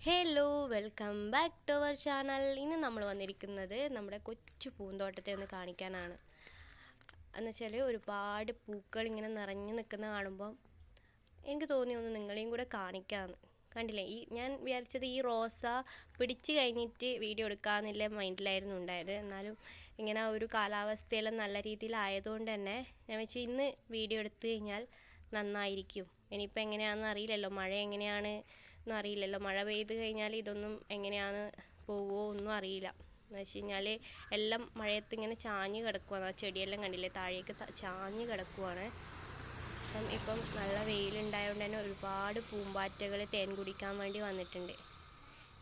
Hello welcome back to our channel. ഇന്ന് നമ്മൾ വന്നിരിക്കുന്നത് നമ്മുടെ കൊച്ചു പൂന്തോട്ടത്തെ ഒന്ന് കാണിക്കാനാണ്. എന്നുവെച്ചാൽ ഒരുപാട് പൂക്കൾ ഇങ്ങനെ നിറഞ്ഞു നിൽക്കുന്ന കാണുമ്പം എനിക്ക് തോന്നി ഒന്ന് നിങ്ങളെയും കൂടെ കാണിക്കാമെന്ന്. കണ്ടില്ലേ, ഞാൻ വിചാരിച്ചത് ഈ റോസ പിടിച്ച് കഴിഞ്ഞിട്ട് വീഡിയോ എടുക്കാമെന്നുള്ള മൈൻഡിലായിരുന്നു ഉണ്ടായത്. എന്നാലും ഇങ്ങനെ ഒരു കാലാവസ്ഥയെല്ലാം നല്ല രീതിയിലായതുകൊണ്ട് തന്നെ ഞാൻ വെച്ചു ഇന്ന് വീഡിയോ എടുത്തു കഴിഞ്ഞാൽ നന്നായിരിക്കും. ഇനിയിപ്പോൾ എങ്ങനെയാണെന്ന് അറിയില്ലല്ലോ, മഴ എങ്ങനെയാണ് അറിയില്ലല്ലോ. മഴ പെയ്ത് കഴിഞ്ഞാൽ ഇതൊന്നും എങ്ങനെയാണ് പോവുമോ ഒന്നും അറിയില്ല. എന്ന് വെച്ച് കഴിഞ്ഞാൽ എല്ലാം മഴയത്ത് ഇങ്ങനെ ചാഞ്ഞ് കിടക്കുവാണ്. ആ ചെടിയെല്ലാം കണ്ടില്ലേ, താഴേക്ക് ചാഞ്ഞ് കിടക്കുവാണ്. ഇപ്പം നല്ല വെയിലുണ്ടായതുകൊണ്ട് തന്നെ ഒരുപാട് പൂമ്പാറ്റകൾ തേൻ കുടിക്കാൻ വേണ്ടി വന്നിട്ടുണ്ട്.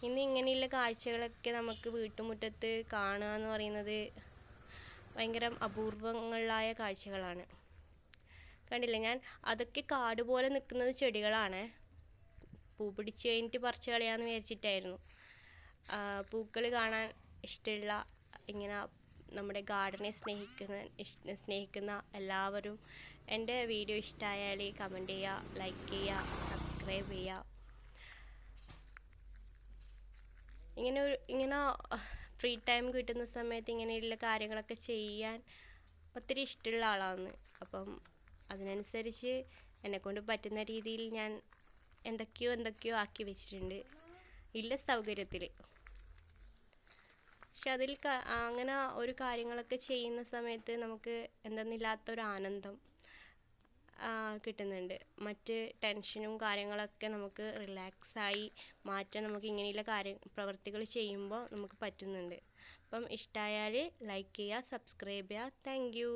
ഇന്ന് ഇങ്ങനെയുള്ള കാഴ്ചകളൊക്കെ നമുക്ക് വീട്ടുമുറ്റത്ത് കാണുക എന്ന് പറയുന്നത് ഭയങ്കര അപൂർവങ്ങളായ കാഴ്ചകളാണ്. കണ്ടില്ലേ, ഞാൻ അതൊക്കെ കാട് പോലെ നിൽക്കുന്നത് ചെടികളാണ്. പൂ പിടിച്ച് കഴിഞ്ഞിട്ട് പറിച്ച് കളയാമെന്ന് വിചാരിച്ചിട്ടായിരുന്നു. പൂക്കൾ കാണാൻ ഇഷ്ടമുള്ള ഇങ്ങനെ നമ്മുടെ ഗാർഡനെ സ്നേഹിക്കുന്ന എല്ലാവരും എൻ്റെ വീഡിയോ ഇഷ്ടമായാൽ കമൻറ്റ് ചെയ്യുക, ലൈക്ക് ചെയ്യുക, സബ്സ്ക്രൈബ് ചെയ്യുക. ഇങ്ങനെ ഫ്രീ ടൈം കിട്ടുന്ന സമയത്ത് ഇങ്ങനെയുള്ള കാര്യങ്ങളൊക്കെ ചെയ്യാൻ ഒത്തിരി ഇഷ്ടമുള്ള ആളാണ്. അപ്പം അതിനനുസരിച്ച് എന്നെക്കൊണ്ട് പറ്റുന്ന രീതിയിൽ ഞാൻ എന്തൊക്കെയോ ആക്കി വെച്ചിട്ടുണ്ട് ഇല്ല സൗകര്യത്തിൽ. പക്ഷെ അതിൽ അങ്ങനെ ഒരു കാര്യങ്ങളൊക്കെ ചെയ്യുന്ന സമയത്ത് നമുക്ക് എന്തെന്നില്ലാത്തൊരു ആനന്ദം കിട്ടുന്നുണ്ട്. മറ്റ് ടെൻഷനും കാര്യങ്ങളൊക്കെ നമുക്ക് റിലാക്സായി മാറ്റാൻ നമുക്ക് ഇങ്ങനെയുള്ള പ്രവൃത്തികൾ ചെയ്യുമ്പോൾ നമുക്ക് പറ്റുന്നുണ്ട്. അപ്പം ഇഷ്ടമായാൽ ലൈക്ക് ചെയ്യുക, സബ്സ്ക്രൈബ് ചെയ്യുക. Thank you.